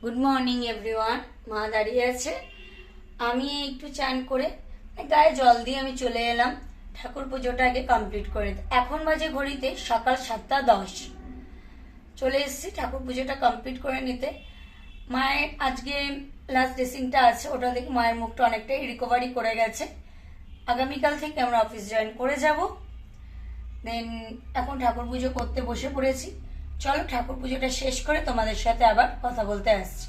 Good morning everyone. মা দাঁড়িয়ে আছে, আমি একটু চান করে গায়ে জল দিয়ে আমি চলে এলাম ঠাকুর পুজোটা আগে কমপ্লিট করে। এখন বাজে ঘড়িতে সকাল 7:10। চলে এসেছি ঠাকুর পুজোটা কমপ্লিট করে নিতে। মায়ের আজকে লাস্ট ড্রেসিংটা আছে, ওটা দেখে মায়ের মুখটা অনেকটাই রিকভারি করে গেছে। আগামীকাল থেকে আমরা অফিস জয়েন করে যাব। দেন এখন ঠাকুর পুজো করতে বসে পড়েছি। চলো ঠাকুর পুজোটা শেষ করে তোমাদের সাথে আবার কথা বলতে আসছি।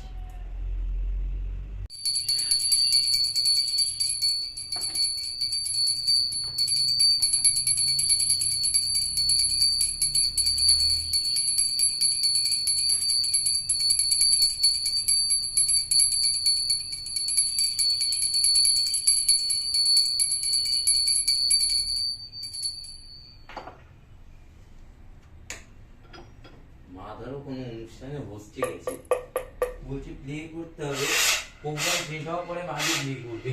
মা ধরো কোনো অনুষ্ঠানে বসতে গেছে, বলছি প্লে করতে হবে, প্রোগ্রাম শেষ হওয়ার পরে মা প্লে করবে।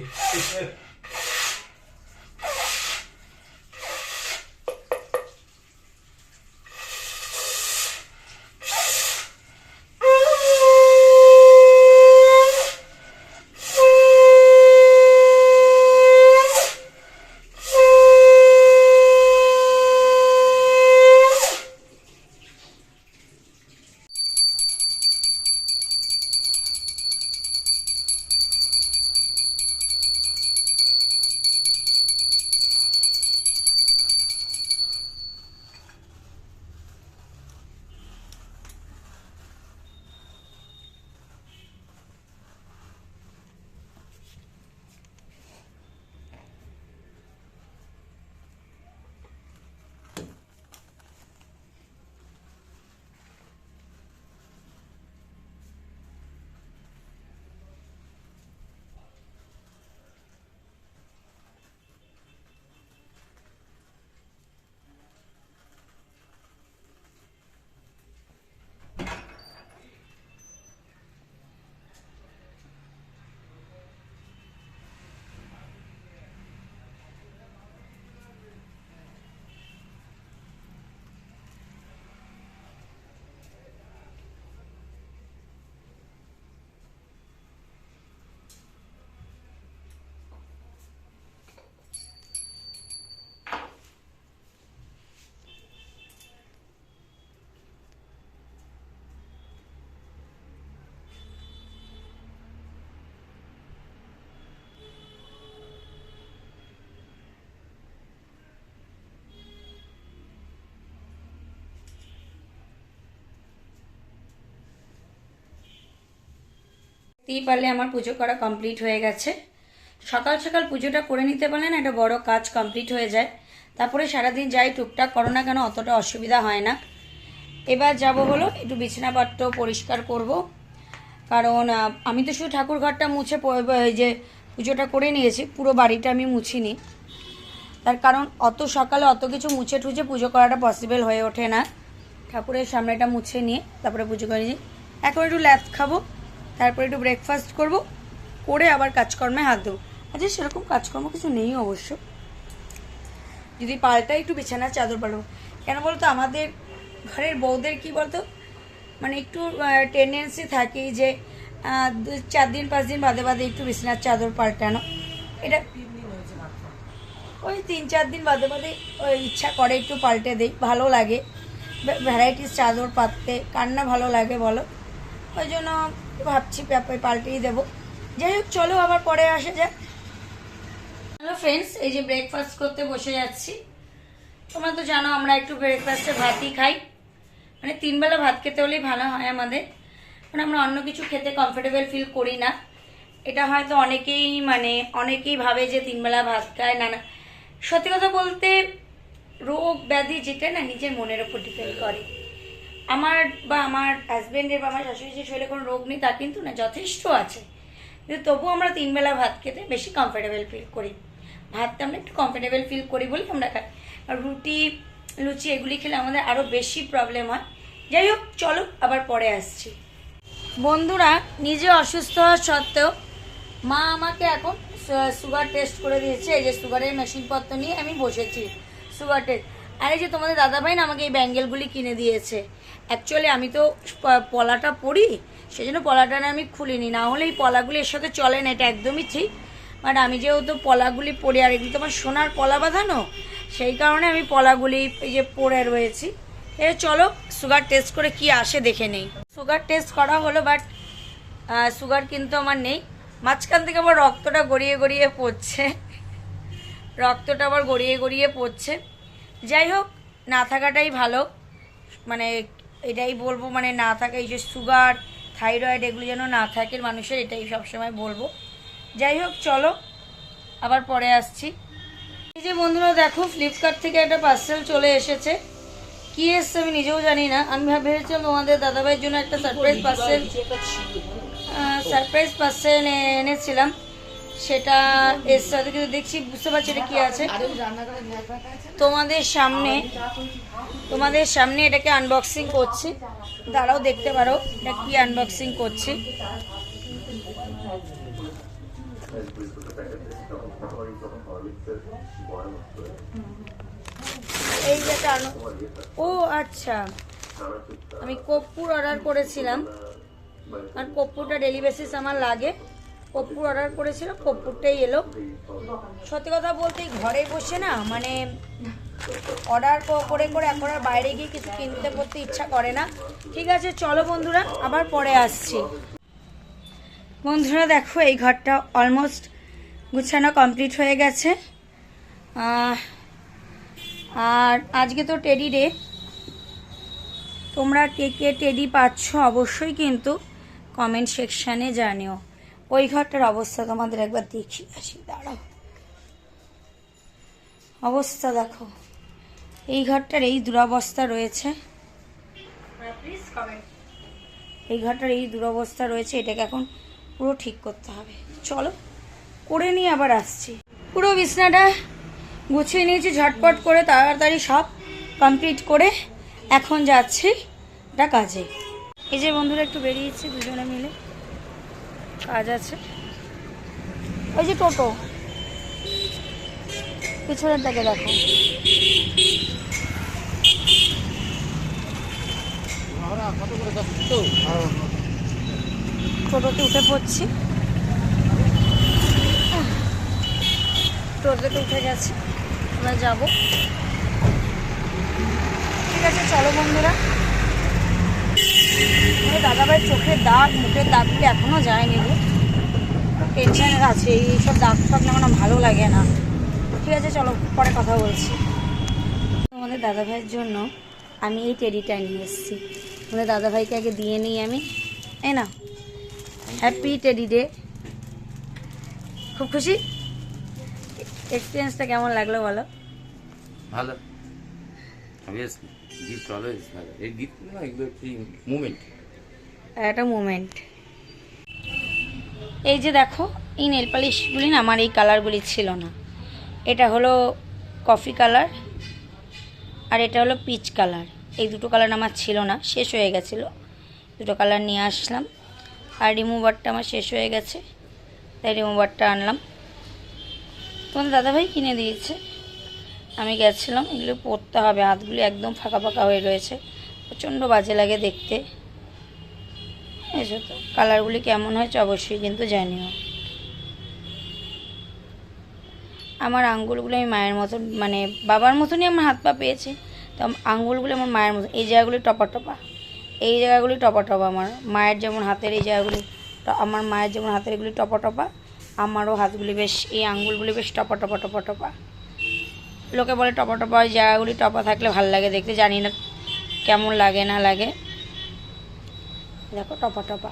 দেখতেই পারলে আমার পুজো করা কমপ্লিট হয়ে গেছে। সকাল সকাল পুজোটা করে নিতে পারলে না একটা বড় কাজ কমপ্লিট হয়ে যায়। তারপরে সারাদিন যাই টুকটাক করো না কেন অতটা অসুবিধা হয় না। এবার যাব হলো একটু বিছানাপত্র পরিষ্কার করব, কারণ আমি তো শুধু ঠাকুর ঘরটা মুছে এই যে পুজোটা করে নিয়েছি, পুরো বাড়িটা আমি মুছিনি। তার কারণ অত সকালে অত কিছু মুছে টুছে পুজো করাটা পসিবল হয়ে ওঠে না। ঠাকুরের সামনেটা মুছে নিয়ে তারপরে পুজো করে নিই। এখন একটু ল্যাচ খাবো, তারপরে একটু ব্রেকফাস্ট করব, করে আবার কাজকর্মে হাত দেবো। আচ্ছা সেরকম কাজকর্ম কিছু নেই অবশ্য, যদি পাল্টাই একটু বিছানার চাদর পাল্টাবো। কেন বলতো আমাদের ঘরের বউদের কি বলতো, মানে একটু টেন্ডেন্সি থাকে যে 4 দিন 5 দিন বাদে বাদে একটু বিছানার চাদর পাল্টানো। এটা ওই 3-4 দিন বাদে বাদে ওই ইচ্ছা করে একটু পাল্টে দেই, ভালো লাগে। ভ্যারাইটিস চাদর পাততে কার না ভালো লাগে বলো, ওই জন্য ভাবছি পাল্টেই দেবো। যাই হোক চলো আবার পরে আসা যাক। হ্যালো ফ্রেন্ডস, এই যে ব্রেকফাস্ট করতে বসে যাচ্ছি। তোমরা তো জানো আমরা একটু ব্রেকফাস্টে ভাতই খাই, মানে 3 বেলা ভাত খেতে হলেই ভালো হয় আমাদের, মানে আমরা অন্য কিছু খেতে কমফোর্টেবল ফিল করি না। এটা হয়তো অনেকেই ভাবে যে 3 বেলা ভাত খায়, না না, সত্যি কথা বলতে রোগ ব্যাধি যেটা না নিজের মনের ওপর ডিপেন্ড করে। আমার বা আমার হাজব্যান্ডের বা আমার শাশুড়ি যে শরীরে কোনো রোগ নেই তা কিন্তু না, যথেষ্ট আছে, কিন্তু তবুও আমরা 3 বেলা ভাত খেতে বেশি কমফোর্টেবল ফিল করি। ভাতটা আমরা একটু কমফোর্টেবল ফিল করি বলে আমরা খাই। আর রুটি লুচি এগুলি খেলে আমাদের আরও বেশি প্রবলেম হয়। যাই হোক চলো আবার পরে আসছি। বন্ধুরা, নিজে অসুস্থ হওয়া সত্ত্বেও মা আমাকে এখন সুগার টেস্ট করে দিয়েছে। এই যে সুগারের মেশিনপত্র নিয়ে আমি বসেছি সুগার টেস্ট। আর এই যে তোমাদের দাদাভাই না আমাকে এই ব্যাঙ্গেলগুলি কিনে দিয়েছে। অ্যাকচুয়ালি আমি তো পলাটা পরি, সেই জন্য পলাটা না আমি খুলিনি, না হলে এই পলাগুলি এর সাথে চলে না, এটা একদমই ঠিক। বাট আমি যেহেতু পলাগুলি পরে, আর এগুলো তোমার সোনার পলা বাঁধানো, সেই কারণে আমি পলাগুলি এই যে পরে রয়েছি। চলো সুগার টেস্ট করে কি আসে দেখে নেই। সুগার টেস্ট করা হলো, বাট সুগার কিন্তু আমার নেই। মাঝখান থেকে আবার রক্তটা গড়িয়ে গড়িয়ে পড়ছে, রক্তটা আবার গড়িয়ে গড়িয়ে পড়ছে। যাই হোক, না থাকাটাই ভালো, মানে এটাই বলবো, মানে না থাকে এই যে সুগার, থাইরয়েড এগুলো যেন না থাকে মানুষের, এটাই সবসময় বলবো। যাই হোক চলো আবার পরে আসছি। এই যে বন্ধুরা দেখো, ফ্লিপকার্ট থেকে একটা পার্সেল চলে এসেছে। কি এসছে আমি নিজেও জানি না। আমি ভেবেছিলাম তোমাদের দাদাভাইয়ের জন্য একটা সারপ্রাইজ পার্সেল এনেছিলাম, সেটা এর সাথে কিন্তু দেখছি, বুঝতে পারছি এটা কি আছে। তোমাদের সামনে এটাকে আনবক্সিং করছি, দাঁড়াও দেখতে পারো এটা কি আনবক্সিং করছি। এই যেটা ও আচ্ছা, আমি কর্পূর অর্ডার করেছিলাম, আর কর্পূরটা ডেলি বেসিস আমার লাগে। কর্পূর অর্ডার করেছিলাম, কর্পূরটাই এলো। সত্যি কথা বলতে ঘরে বসে না, মানে অর্ডার করে করে এখন আর বাইরে গিয়ে কিছু কিনতে করতে ইচ্ছা করে না। ঠিক আছে চলো বন্ধুরা, আবার পরে আসছি। বন্ধুরা দেখো, এই ঘরটা অলমোস্ট গুছানো কমপ্লিট হয়ে গেছে। আর আজকে তো টেডি ডে, তোমরা কে কে টেডি পাচ্ছ অবশ্যই কিন্তু কমেন্ট সেকশানে জানিও। ওই ঘরটার অবস্থা তোমাদের একবার দেখি আসি, দাঁড়াও। অবস্থা দেখো, এই ঘরটার এই দুরবস্থা রয়েছে, এই ঘরটার এই দুরবস্থা রয়েছে। এটাকে এখন পুরো ঠিক করতে হবে। চলো করে নিয়ে আবার আসছি। পুরো বিছনাটা গুছিয়ে নিয়েছি ঝটপট করে, তাড়াতাড়ি সব কমপ্লিট করে এখন যাচ্ছি এটা কাজে। এই যে বন্ধুরা একটু বেরিয়েছি দুজনে মিলে, কাজ আছে। ওই যে টোটো পিছনের দিকে দেখো, টোটোতে উঠে পড়ছি, টোটোতে উঠে গেছি, আমরা যাবো। ঠিক আছে চলো বন্ধুরা। দাদাভাইয়ের চোখের দাগ, মুখের দাগগুলি এখনো যায়নি গো, টেনশনের আছে। এইসব দাগ ফাগ না ভালো লাগে না। ঠিক আছে চলো পরে কথা বলছি। আমাদের দাদাভাইয়ের জন্য আমি এই টেডিটা নিয়ে এসেছি, আমাদের দাদাভাইকে আগে দিয়ে নিই আমি। এই না, হ্যাপি টেডি ডে। খুব খুশি? এক্সপিরিয়েন্সটা কেমন লাগলো বলো? ভালো, অবভিয়াসলি গিফট অলওয়েজ ভালো। এই গিফট না, এগুলো একটি মোমেন্ট, একটা মোমেন্ট। এই যে দেখো, এই নেল পালিশগুলি না আমার এই কালারগুলি ছিল না। এটা হলো কফি কালার আর এটা হলো পিচ কালার। এই দুটো কালার আমার ছিল না, শেষ হয়ে গেছিলো। দুটো কালার নিয়ে আসলাম। আর রিমুভারটা আমার শেষ হয়ে গেছে, তাই রিমুভারটা আনলাম। তোমাদের দাদাভাই কিনে দিয়েছে, আমি গেছিলাম। এগুলো পরতে হবে, হাতগুলি একদম ফাঁকা ফাঁকা হয়ে রয়েছে, প্রচণ্ড বাজে লাগে দেখতে। এসো তো, কালারগুলি কেমন হয়েছে অবশ্যই কিন্তু জানিও। আমার আঙ্গুলগুলো আমি মায়ের মতন, মানে বাবার মতনই আমার হাত পা পেয়েছি, তো আঙ্গুলগুলো আমার মায়ের মতন। এই জায়গাগুলি টপা টপা, এই জায়গাগুলি টপা টপা। আমার মায়ের যেমন হাতের এই জায়গাগুলি, আমার মায়ের যেমন হাতের এগুলি টপা টপা, আমারও হাতগুলি বেশ, এই আঙ্গুলগুলি বেশ টপা টপা টপা টপা। লোকে বলে টপা টপা, ওই জায়গাগুলি টপা থাকলে ভালো লাগে দেখতে, জানি না কেমন লাগে না লাগে। দেখো টপা টপা।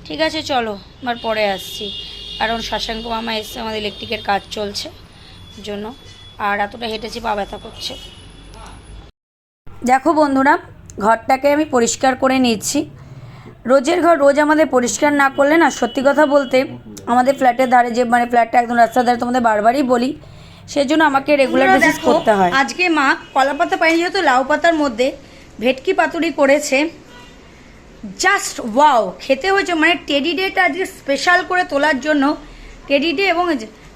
ঠিক আছে চলো আবার পরে আসছি, কারণ শশাঙ্ক মামা এসছে, আমাদের ইলেকট্রিকের কাজ চলছে জন্য, আর এতটা হেঁটেছি পা ব্যথা করছে। দেখো বন্ধুরা, ঘরটাকে আমি পরিষ্কার করে নিচ্ছি। রোজের ঘর রোজ আমাদের পরিষ্কার না করলে না, সত্যি কথা বলতে আমাদের ফ্ল্যাটের ধারে, যে মানে ফ্ল্যাটটা একদম রাস্তার ধারে, তোমাদের বারবারই বলি, সেই জন্য আমাকে রেগুলার বেসিস করতে হয়। আজকে মা কলা পাতা পাইনি, যেহেতু লাউ পাতার মধ্যে ভেটকি পাতুরি করেছে। জাস্ট ওয়াও, খেতে হয়েছে। মানে টেডি ডেটা আজকে স্পেশাল করে তোলার জন্য টেডি ডে, এবং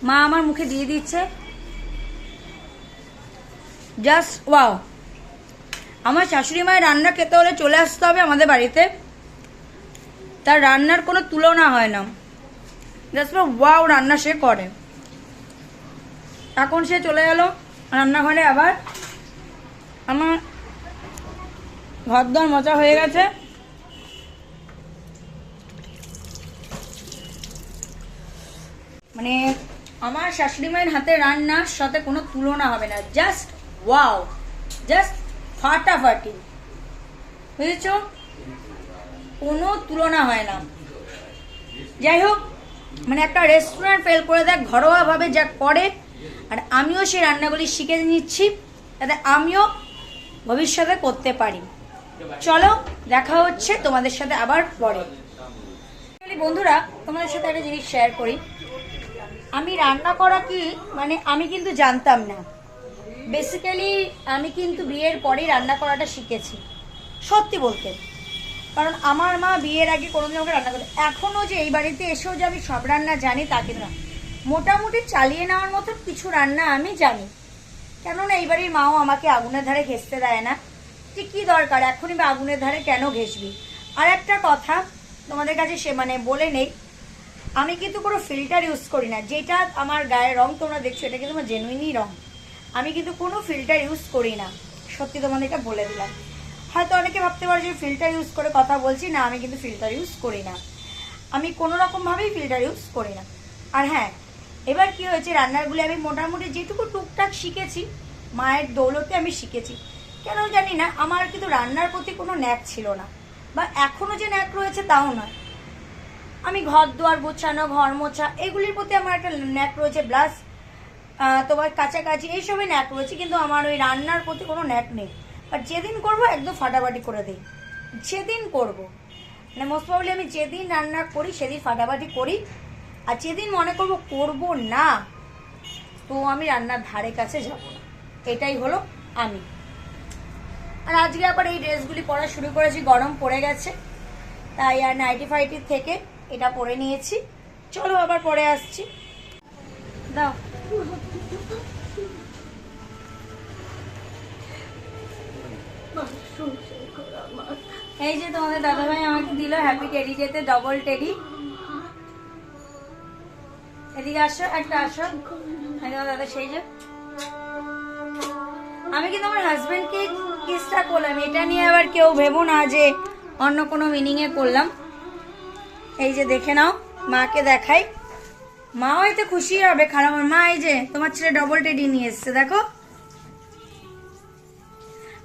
মা আমার মুখে দিয়ে দিচ্ছে। Just wow. আমার শাশুড়ি মায়ের রান্না খেতে হলে চলে আসতে হবে আমাদের বাড়িতে। তার রান্নার কোনো তুলনা হয় না। জাস্ট ওয়াও রান্না সে করে। এখন সে চলে গেল রান্নাঘরে। আবার আমার ঘর দর মোছা হয়ে গেছে। মানে আমার শাশুড়ি মায়ের হাতে রান্নার সাথে কোনো তুলনা হবে না। জাস্ট ওয়াও, জাস্ট ফাটাফাটি, বুঝেছো? কোনো তুলনা হয় না। যাই হোক, মানে একটা রেস্টুরেন্ট ফেল করে দেয় ঘরোয়াভাবে যা করে। আর আমিও সেই রান্নাগুলি শিখে নিচ্ছি যাতে আমিও ভবিষ্যতে করতে পারি। চলো দেখা হচ্ছে তোমাদের সাথে আবার পরে। বন্ধুরা, তোমাদের সাথে একটা জিনিস শেয়ার করি। আমি রান্না করা কি মানে আমি কিন্তু জানতাম না। বেসিক্যালি আমি কিন্তু বিয়ের পরেই রান্না করাটা শিখেছি, সত্যি বলতে। কারণ আমার মা বিয়ের আগে কোনোদিন আমাকে রান্না করে। এখনও যে এই বাড়িতে এসেও যে আমি সব রান্না জানি তা কিন্তু না। মোটামুটি চালিয়ে নেওয়ার মতো কিছু রান্না আমি জানি। কেননা এই বাড়ির মাও আমাকে আগুনের ধারে ঘেঁষতে দেয় না। যে কী দরকার এখনই বা আগুনের ধারে কেন ঘেঁষবি। আর একটা কথা তোমাদের কাছে সে মানে বলে নেই, আমি কিন্তু কোনো ফিল্টার ইউজ করি না। যেটা আমার গায়ের রং তোমরা দেখছো এটা কিন্তু আমার জেনুইনই রং। আমি কিন্তু কোনো ফিল্টার ইউজ করি না, সত্যি তোমাদেরকে বলে দিলাম। হয়তো অনেকে ভাবতে পারে যে ফিল্টার ইউজ করে কথা বলছি, না আমি কিন্তু ফিল্টার ইউজ করি না। আমি কোনো রকমভাবেই ফিল্টার ইউজ করি না। আর হ্যাঁ, এবার কি হয়েছে, রান্নারগুলি আমি মোটামুটি যেটুকু টুকটাক শিখেছি মায়ের দৌলতে আমি শিখেছি। কেন জানি না আমার কিন্তু রান্নার প্রতি কোনো ন্যাক ছিল না, বা এখনও যে ন্যাক রয়েছে তাও নয়। আমি ঘর দুয়ার গোছানো, ঘর মোছা এগুলির প্রতি আমার একটা ন্যাক রয়েছে, প্লাস তোমার কাছাকাছি এইসবে ন্যাক রয়েছে। কিন্তু আমার ওই রান্নার প্রতি কোনো ন্যাক নেই। আর যেদিন করবো একদম ফাটাফাটি করে দিই। যেদিন করবো মানে মোস্ট প্রবলি আমি যেদিন রান্না করি সেদিন ফাটাফাটি করি। আর যেদিন মনে করবো করবো না, তো আমি রান্নার ধারে কাছে যাব না। এটাই হলো আমি। আর আজকে আবার এই ড্রেসগুলি পরা শুরু করেছি, গরম পড়ে গেছে তাই। আর নাইটি ফাইটির থেকে এটা পরে নিয়েছি। চলো আবার পরে আসছি। দাও। এই যে তোমাদের দাদাভাই আমাকে দিল হ্যাপি টেডি ডেতে ডবল টেডি। এদিকে আসো, একটা আসো। দাদা সেই যে আমি কিন্তু আমার হাজবেন্ডকে কিসটা করলাম, এটা নিয়ে আবার কেউ ভেবো না যে অন্য কোনো মিনিংয়ে করলাম। এই যে দেখে নাও, মাকে দেখাই, মাও এতে খুশি হবে। খারাপ মা, এই যে তোমার ছেলে ডবল টেডি নিয়ে এসছে, দেখো।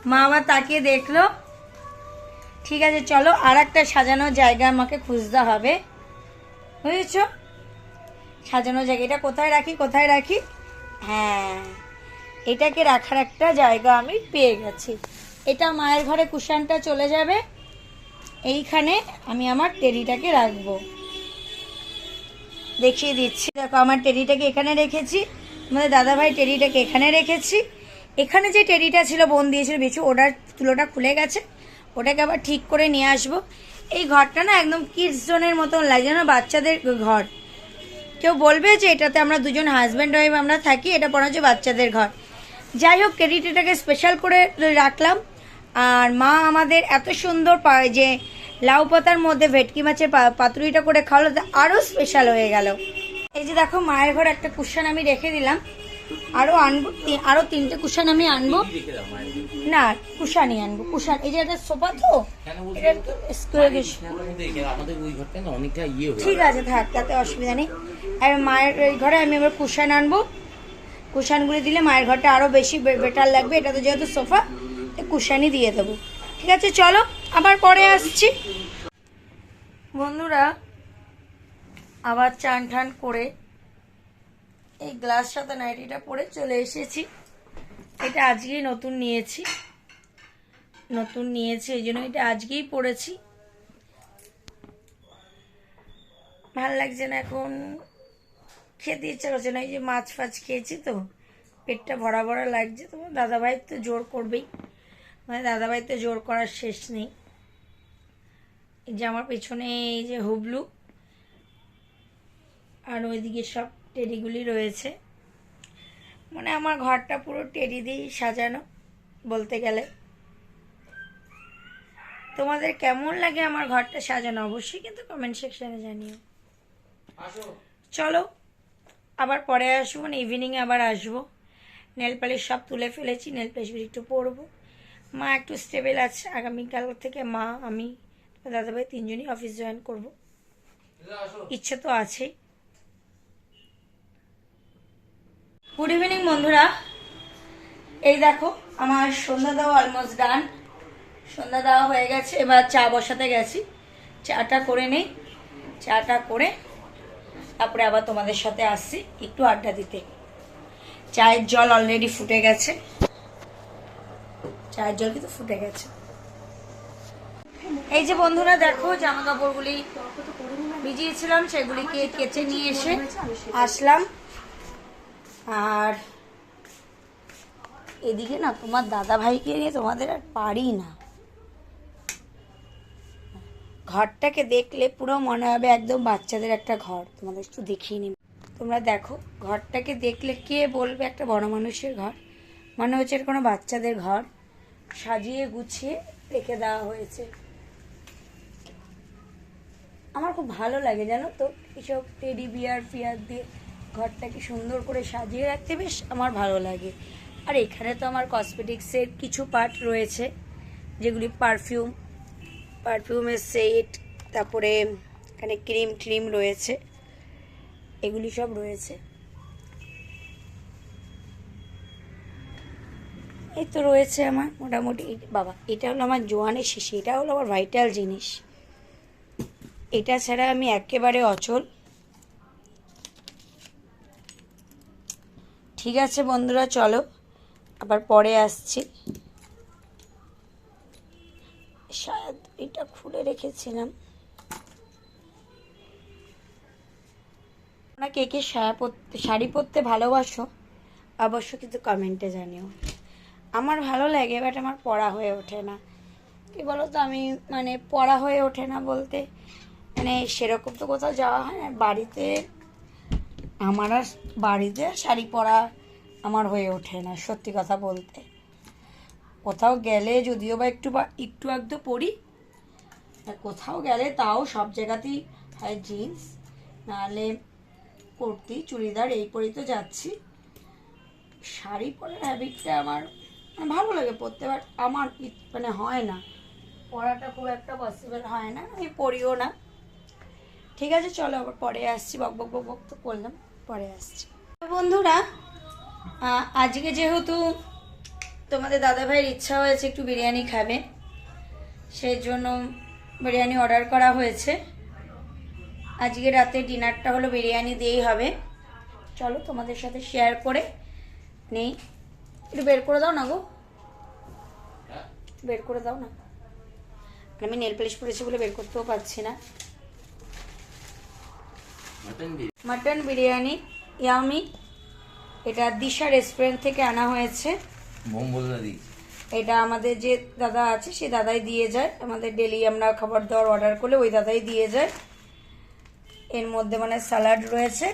মা আবার তাকিয়ে দেখলো। ঠিক আছে চলো, আর একটা সাজানোর জায়গা আমাকে খুঁজতে হবে, বুঝেছ? সাজানোর জায়গা এটা কোথায় রাখি, কোথায় রাখি? হ্যাঁ, এটাকে রাখার একটা জায়গা আমি পেয়ে গেছি। এটা মায়ের ঘরে কুশানটা চলে যাবে, এইখানে আমি আমার টেডিটাকে রাখবো। দেখিয়ে দিচ্ছি, দেখো আমার টেডিটাকে এখানে রেখেছি, আমাদের দাদাভাই টেডিটাকে এখানে রেখেছি। এখানে যে টেডিটা ছিল বোন দিয়েছিল বিছু, ওটার তুলোটা খুলে গেছে, ওটাকে আবার ঠিক করে নিয়ে আসবো। এই ঘরটা না একদম কিডস জোনের মতন লাগে না, বাচ্চাদের ঘর। কেউ বলবে যে এটাতে আমরা দুজন হাজব্যান্ড ওয়াইফ আমরা থাকি, এটা মনে হচ্ছে বাচ্চাদের ঘর। যাই হোক, টেডিটাকে স্পেশাল করে রাখলাম। আর মা আমাদের এত সুন্দর যে লাউ পাতার মধ্যে ভেটকি মাছের পাতুরিটা করে খাওয়ালো, আরও স্পেশাল হয়ে গেল। এই যে দেখো মায়ের ঘরে একটা কুশন আমি রেখে দিলাম, আরও আনবো, আরও 3টে কুশন আমি আনবো। না, কুশানই আনবো, কুশান। এই যে একটা সোফা তো, ঠিক আছে থাক, তাতে অসুবিধা নেই। আর মায়ের ঘরে আমি আবার কুশান আনবো। কুশানগুলি দিলে মায়ের ঘরটা আরও বেশি বেটার লাগবে। এটা তো যেহেতু সোফা, কুশানই দিয়ে দেবো। ঠিক আছে চলো, আবার পরে আসছি। বন্ধুরা, আবার চান ঠান করে এই গ্লাস সাথে নাইটিটা পরে চলে এসেছি। এটা আজকেই নতুন নিয়েছি, এই জন্য এটা আজকেই পরেছি। ভাল লাগছে না এখন, খেতে ইচ্ছা করছে না। এই যে মাছ ফাছ খেয়েছি তো পেটটা ভরা ভরা লাগছে। তোমার দাদাভাই তো জোর করবেই, মানে দাদাভাই তো জোর করার শেষ নেই। এই যে আমার পেছনে এই যে হুবলু, আর ওইদিকে সব টেডিগুলি রয়েছে। মানে আমার ঘরটা পুরো টেডি দিয়েই সাজানো বলতে গেলে। তোমাদের কেমন লাগে আমার ঘরটা সাজানো অবশ্যই কিন্তু কমেন্ট সেকশনে জানিও। আসো। চলো আবার পরে আসবো, মানে ইভিনিংয়ে আবার আসবো। নেল পালিশ সব তুলে ফেলেছি, নেল পালিশ একটু পরবো। মা একটু স্টেবল আছে, আগামীকাল থেকে মা আমি দাদাভাই তিনজনই অফিস জয়েন করব, আসো। ইচ্ছে তো আছেই। গুড ইভিনিং বন্ধুরা, এই দেখো আমার সন্ধ্যা দেওয়া অলমোস্ট ডান। সন্ধ্যা দেওয়া হয়ে গেছে, এবার চা বসাতে গেছি। চাটা করে নেই, চাটা করে তারপরে আবার তোমাদের সাথে আসছি একটু আড্ডা দিতে। চায়ের জল অলরেডি ফুটে গেছে, চায়ের জল কিন্তু ফুটে গেছে। এই যে বন্ধুরা দেখো জামা কাপড়গুলি ভিজিয়েছিলাম সেগুলিকে কেচে নিয়ে এসে আসলাম। আর এদিকে না তোমার দাদা ভাইকে নিয়ে তোমাদের আর পারি না। ঘরটাকে দেখলে পুরো মনে হবে একদম বাচ্চাদের একটা ঘর। তোমাদের একটু দেখিয়ে নিন, তোমরা দেখো ঘরটাকে দেখলে কে বলবে একটা বড় মানুষের ঘর, মনে হচ্ছে কোনো বাচ্চাদের ঘর সাজিয়ে গুছিয়ে রেখে দেওয়া হয়েছে। আমার খুব ভালো লাগে জানো তো, এসব টেডি বিয়ার ফিয়ার দিয়ে ঘরটাকে সুন্দর করে সাজিয়ে রাখতে বেশ আমার ভালো লাগে। আর এখানে তো আমার কসমেটিক্সের কিছু পার্ট রয়েছে, যেগুলি পারফিউমের সেট, তারপরে এখানে ক্রিম রয়েছে, এগুলি সব রয়েছে। এই তো রয়েছে আমার মোটামুটি। বাবা এটা হলো আমার জোয়ানের শিশি, এটা হলো আমার ভাইটাল জিনিস, এটা ছাড়া আমি একেবারে অচল। ঠিক আছে বন্ধুরা, চলো আবার পরে আসছি। শায়দ এটা খুলে রেখেছিলাম। তোমরা কে কে শাড়ি পরতে ভালোবাসো অবশ্য কিন্তু কমেন্টে জানিও। আমার ভালো লাগে, বাট আমার পরা হয়ে ওঠে না। কি বলো তো, আমি মানে পরা হয়ে ওঠে না বলতে মানে সেরকম তো কোথাও যাওয়া হয় না বাড়িতে। আমার আর বাড়িতে শাড়ি পরা আমার হয়ে ওঠে না সত্যি কথা বলতে। কোথাও গেলে যদিও বা একটু একটু পরি, কোথাও গেলে তাও সব জায়গাতেই হয় জিন্স, নাহলে কুর্তি চুড়িদার এই পরেই তো যাচ্ছি। শাড়ি পরার হ্যাবিটটা আমার ভালো লাগে পরতে, বাট আমার মানে হয় না, পরাটা খুব একটা পসিবল হয় না, আমি পরিও না। ঠিক আছে চলো আবার পরে আসছি, বক বক বক বক তো করলাম, পরে আসছি। বন্ধুরা আজকে যেহেতু তোমাদের দাদাভাইয়ের ইচ্ছা হয়েছে একটু বিরিয়ানি খাবে, সেই জন্য বিরিয়ানি অর্ডার করা হয়েছে। আজকে রাতে ডিনারটা হলো বিরিয়ানি দিয়েই হবে। চলো তোমাদের সাথে শেয়ার করে নেই। একটু বের করে দাও না গো, বের করে দাও না, আমি নেল পালিশ পরেছি বলে বের করতেও পারছি না। মাটন বিরিয়ানি ইয়ামি, এটা দিশা রেস্টুরেন্ট থেকে আনা হয়েছে। এটা আমাদের যে দাদা আছে সেই দাদাই দিয়ে যায়, আমাদের ডেলি আমরা খাবার দাবার অর্ডার করলে ওই দাদাই দিয়ে যায়। এর মধ্যে মানে স্যালাড রয়েছে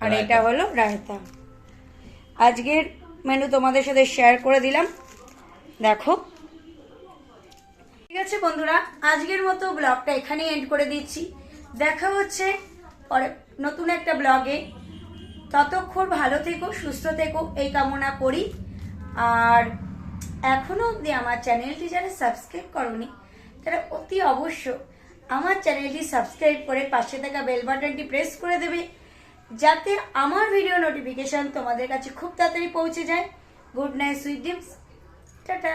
আর এটা হলো রায়তা। আজকের মেনু তোমাদের সাথে শেয়ার করে দিলাম, দেখো। ঠিক আছে বন্ধুরা, আজকের মতো ব্লগটা এখানেই এন্ড করে দিচ্ছি। দেখা হচ্ছে পরে নতুন একটা ব্লগে। ততক্ষণ ভালো থেকো, সুস্থ থেকো এই কামনা করি। আর এখনো অবধি আমার চ্যানেলটি যারা সাবস্ক্রাইব করোনি তারা অতি অবশ্য আমার চ্যানেলটি সাবস্ক্রাইব করে পাশে থাকা বেল বাটনটি প্রেস করে দেবে, যাতে আমার ভিডিও নোটিফিকেশন তোমাদের কাছে খুব তাড়াতাড়ি পৌঁছে যায়। Good night, sweet dreams, tata.